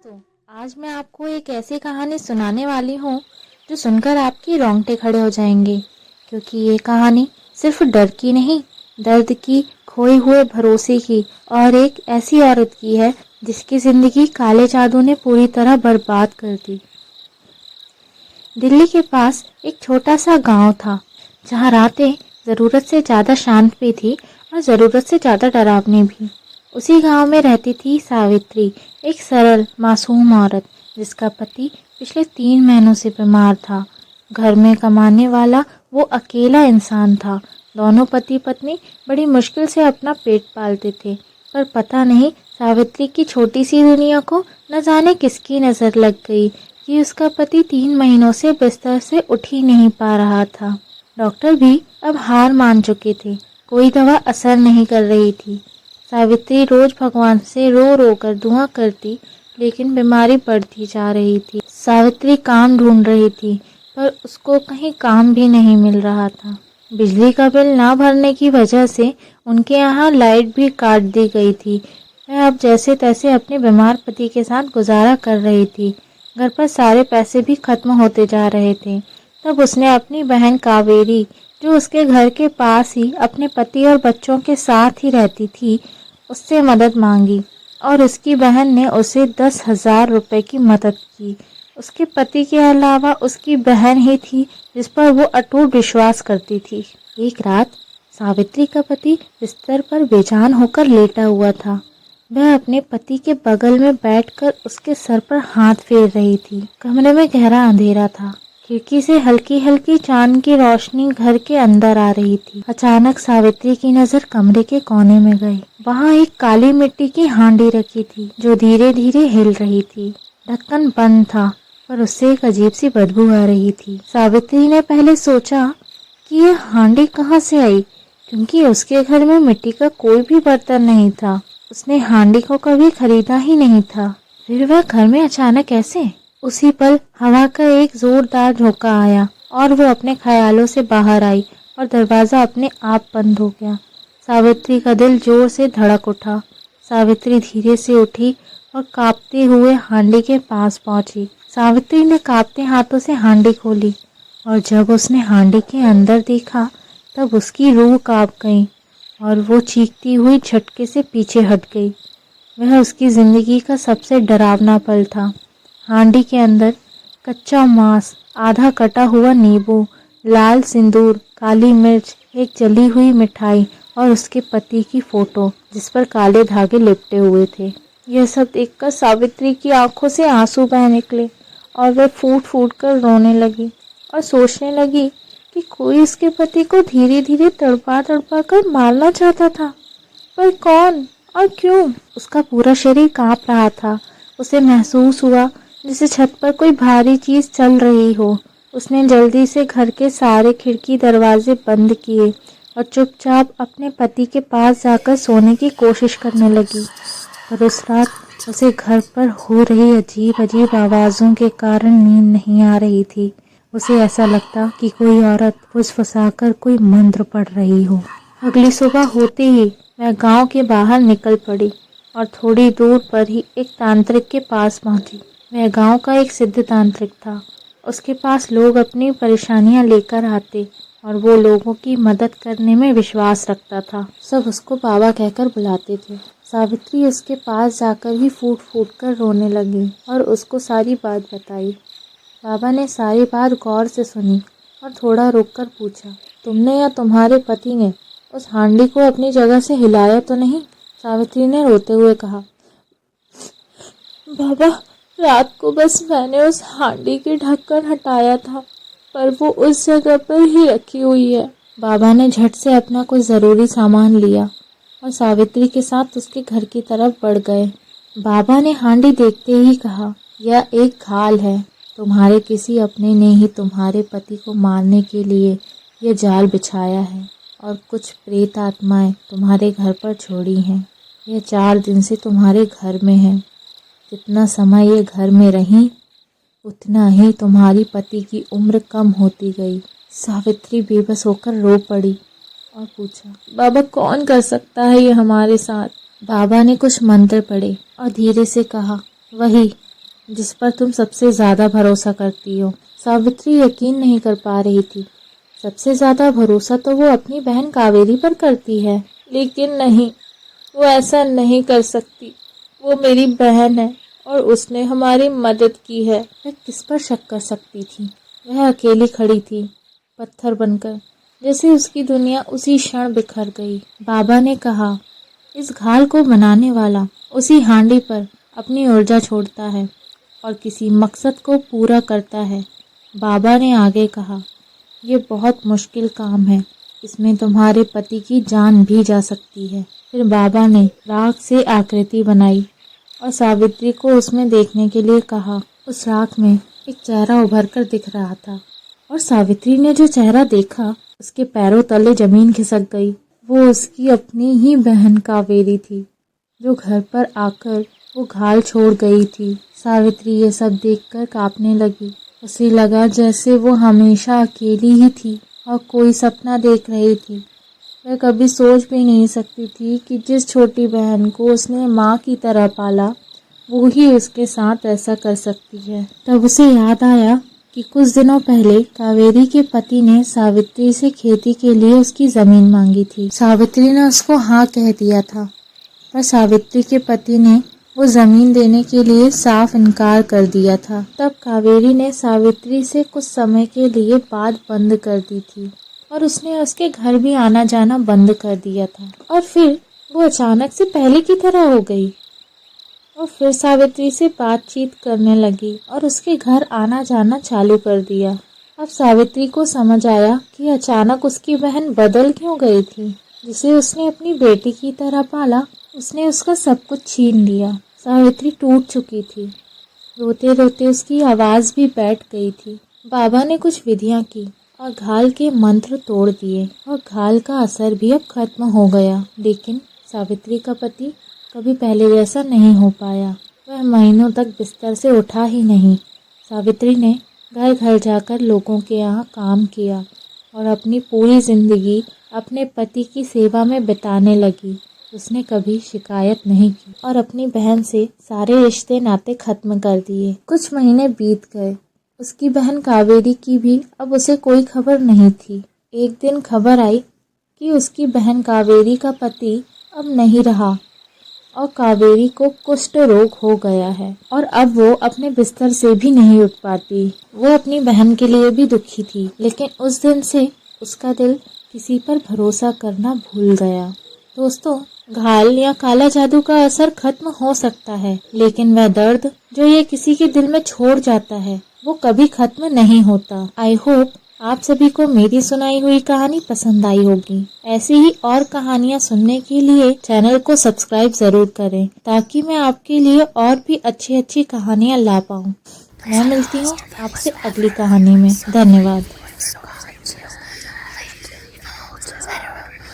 दोस्तों, आज मैं आपको एक ऐसी कहानी सुनाने वाली हूँ जो सुनकर आपके रोंगटे खड़े हो जाएंगे, क्योंकि ये कहानी सिर्फ डर की नहीं, दर्द की, खोए हुए भरोसे की और एक ऐसी औरत की है जिसकी जिंदगी काले जादू ने पूरी तरह बर्बाद कर दी। दिल्ली के पास एक छोटा सा गांव था जहाँ रातें ज़रूरत से ज़्यादा शांत भी थी और ज़रूरत से ज़्यादा डरावनी भी। उसी गांव में रहती थी सावित्री, एक सरल मासूम औरत जिसका पति पिछले 3 महीनों से बीमार था। घर में कमाने वाला वो अकेला इंसान था। दोनों पति पत्नी बड़ी मुश्किल से अपना पेट पालते थे, पर पता नहीं सावित्री की छोटी सी दुनिया को न जाने किसकी नज़र लग गई कि उसका पति 3 महीनों से बिस्तर से उठ ही नहीं पा रहा था। डॉक्टर भी अब हार मान चुके थे, कोई दवा असर नहीं कर रही थी। सावित्री रोज भगवान से रो रो कर दुआ करती, लेकिन बीमारी बढ़ती जा रही थी। सावित्री काम ढूंढ रही थी, पर उसको कहीं काम भी नहीं मिल रहा था। बिजली का बिल ना भरने की वजह से उनके यहाँ लाइट भी काट दी गई थी। वह अब जैसे तैसे अपने बीमार पति के साथ गुजारा कर रही थी। घर पर सारे पैसे भी खत्म होते जा रहे थे। तब उसने अपनी बहन कावेरी, जो उसके घर के पास ही अपने पति और बच्चों के साथ ही रहती थी, उससे मदद मांगी और उसकी बहन ने उसे 10,000 रुपए की मदद की। उसके पति के अलावा उसकी बहन ही थी जिस पर वो अटूट विश्वास करती थी। एक रात सावित्री का पति बिस्तर पर बेजान होकर लेटा हुआ था। वह अपने पति के बगल में बैठकर उसके सर पर हाथ फेर रही थी। कमरे में गहरा अंधेरा था। खिड़की से हल्की हल्की चांद की रोशनी घर के अंदर आ रही थी। अचानक सावित्री की नजर कमरे के कोने में गई। वहाँ एक काली मिट्टी की हांडी रखी थी जो धीरे धीरे हिल रही थी। ढक्कन बंद था, पर उससे एक अजीब सी बदबू आ रही थी। सावित्री ने पहले सोचा कि यह हांडी कहाँ से आई, क्योंकि उसके घर में मिट्टी का कोई भी बर्तन नहीं था। उसने हांडी को कभी खरीदा ही नहीं था। फिर वह घर में अचानक कैसे? उसी पल हवा का एक जोरदार झोंका आया और वो अपने ख्यालों से बाहर आई और दरवाजा अपने आप बंद हो गया। सावित्री का दिल जोर से धड़क उठा। सावित्री धीरे से उठी और कांपते हुए हांडी के पास पहुंची। सावित्री ने कांपते हाथों से हांडी खोली और जब उसने हांडी के अंदर देखा, तब उसकी रूह कांप गई और वो चीखती हुई झटके से पीछे हट गई। वह उसकी जिंदगी का सबसे डरावना पल था। हांडी के अंदर कच्चा मांस, आधा कटा हुआ नींबू, लाल सिंदूर, काली मिर्च, एक जली हुई मिठाई और उसके पति की फोटो जिस पर काले धागे लिपटे हुए थे। यह सब देखकर सावित्री की आंखों से आंसू बह निकले और वह फूट फूट कर रोने लगी और सोचने लगी कि कोई उसके पति को धीरे धीरे तड़पा तड़पा कर मारना चाहता था, पर कौन और क्यों? उसका पूरा शरीर कांप रहा था। उसे महसूस हुआ जैसे छत पर कोई भारी चीज चल रही हो। उसने जल्दी से घर के सारे खिड़की दरवाजे बंद किए और चुपचाप अपने पति के पास जाकर सोने की कोशिश करने लगी। पर उस रात उसे घर पर हो रही अजीब अजीब आवाज़ों के कारण नींद नहीं आ रही थी। उसे ऐसा लगता कि कोई औरत फुसफुसाकर कोई मंत्र पढ़ रही हो। अगली सुबह होते ही वह गांव के बाहर निकल पड़ी और थोड़ी दूर पर ही एक तांत्रिक के पास पहुंची। वह गांव का एक सिद्ध तांत्रिक था। उसके पास लोग अपनी परेशानियां लेकर आते और वो लोगों की मदद करने में विश्वास रखता था। सब उसको बाबा कहकर बुलाते थे। सावित्री उसके पास जाकर ही फूट फूट कर रोने लगी और उसको सारी बात बताई। बाबा ने सारी बात गौर से सुनी और थोड़ा रुककर पूछा, तुमने या तुम्हारे पति ने उस हांडी को अपनी जगह से हिलाया तो नहीं? सावित्री ने रोते हुए कहा, बाबा, रात को बस मैंने उस हांडी के ढक्कन हटाया था, पर वो उस जगह पर ही रखी हुई है। बाबा ने झट से अपना कोई ज़रूरी सामान लिया और सावित्री के साथ उसके घर की तरफ बढ़ गए। बाबा ने हांडी देखते ही कहा, यह एक घाल है। तुम्हारे किसी अपने ने ही तुम्हारे पति को मारने के लिए यह जाल बिछाया है और कुछ प्रेत आत्माएं तुम्हारे घर पर छोड़ी हैं। यह 4 दिन से तुम्हारे घर में है। जितना समय ये घर में रही, उतना ही तुम्हारी पति की उम्र कम होती गई। सावित्री बेबस होकर रो पड़ी और पूछा, बाबा, कौन कर सकता है ये हमारे साथ? बाबा ने कुछ मंत्र पढ़े और धीरे से कहा, वही जिस पर तुम सबसे ज्यादा भरोसा करती हो। सावित्री यकीन नहीं कर पा रही थी। सबसे ज्यादा भरोसा तो वो अपनी बहन कावेरी पर करती है, लेकिन नहीं, वो ऐसा नहीं कर सकती। वो मेरी बहन है और उसने हमारी मदद की है। वह किस पर शक कर सकती थी? वह अकेली खड़ी थी, पत्थर बनकर, जैसे उसकी दुनिया उसी क्षण बिखर गई। बाबा ने कहा, इस घाल को बनाने वाला उसी हांडी पर अपनी ऊर्जा छोड़ता है और किसी मकसद को पूरा करता है। बाबा ने आगे कहा, ये बहुत मुश्किल काम है, इसमें तुम्हारे पति की जान भी जा सकती है। फिर बाबा ने राख से आकृति बनाई और सावित्री को उसमें देखने के लिए कहा। उस राख में एक चेहरा उभर कर दिख रहा था और सावित्री ने जो चेहरा देखा, उसके पैरों तले जमीन खिसक गई। वो उसकी अपनी ही बहन कावेरी थी, जो घर पर आकर वो घाल छोड़ गई थी। सावित्री ये सब देखकर कांपने लगी। उसे लगा जैसे वो हमेशा अकेली ही थी और कोई सपना देख रही थी। वह कभी सोच भी नहीं सकती थी कि जिस छोटी बहन को उसने माँ की तरह पाला, वो ही उसके साथ ऐसा कर सकती है। तब उसे याद आया कि कुछ दिनों पहले कावेरी के पति ने सावित्री से खेती के लिए उसकी जमीन मांगी थी। सावित्री ने उसको हाँ कह दिया था, पर सावित्री के पति ने वो जमीन देने के लिए साफ इनकार कर दिया था। तब कावेरी ने सावित्री से कुछ समय के लिए बात बंद कर दी थी और उसने उसके घर भी आना जाना बंद कर दिया था। और फिर वो अचानक से पहले की तरह हो गई और फिर सावित्री से बातचीत करने लगी और उसके घर आना जाना चालू कर दिया। अब सावित्री को समझ आया कि अचानक उसकी बहन बदल क्यों गई थी। जिसे उसने अपनी बेटी की तरह पाला, उसने उसका सब कुछ छीन लिया। सावित्री टूट चुकी थी। रोते रोते उसकी आवाज भी बैठ गई थी। बाबा ने कुछ विधियां की और घाल के मंत्र तोड़ दिए और घाल का असर भी अब खत्म हो गया। लेकिन सावित्री का पति कभी पहले जैसा नहीं हो पाया। वह महीनों तक बिस्तर से उठा ही नहीं। सावित्री ने घर घर जाकर लोगों के यहाँ काम किया और अपनी पूरी जिंदगी अपने पति की सेवा में बिताने लगी। उसने कभी शिकायत नहीं की और अपनी बहन से सारे रिश्ते नाते खत्म कर दिए। कुछ महीने बीत गए। उसकी बहन कावेरी की भी अब उसे कोई खबर नहीं थी। एक दिन खबर आई कि उसकी बहन कावेरी का पति अब नहीं रहा और कावेरी को कुष्ठ रोग हो गया है और अब वो अपने बिस्तर से भी नहीं उठ पाती। वो अपनी बहन के लिए भी दुखी थी, लेकिन उस दिन से उसका दिल किसी पर भरोसा करना भूल गया। दोस्तों, घाल या काला जादू का असर खत्म हो सकता है, लेकिन वह दर्द जो ये किसी के दिल में छोड़ जाता है, वो कभी खत्म नहीं होता। आई होप आप सभी को मेरी सुनाई हुई कहानी पसंद आई होगी। ऐसी ही और कहानियाँ सुनने के लिए चैनल को सब्सक्राइब जरूर करें, ताकि मैं आपके लिए और भी अच्छी अच्छी कहानियाँ ला पाऊँ। मैं मिलती हूँ आपसे अगली कहानी में। धन्यवाद।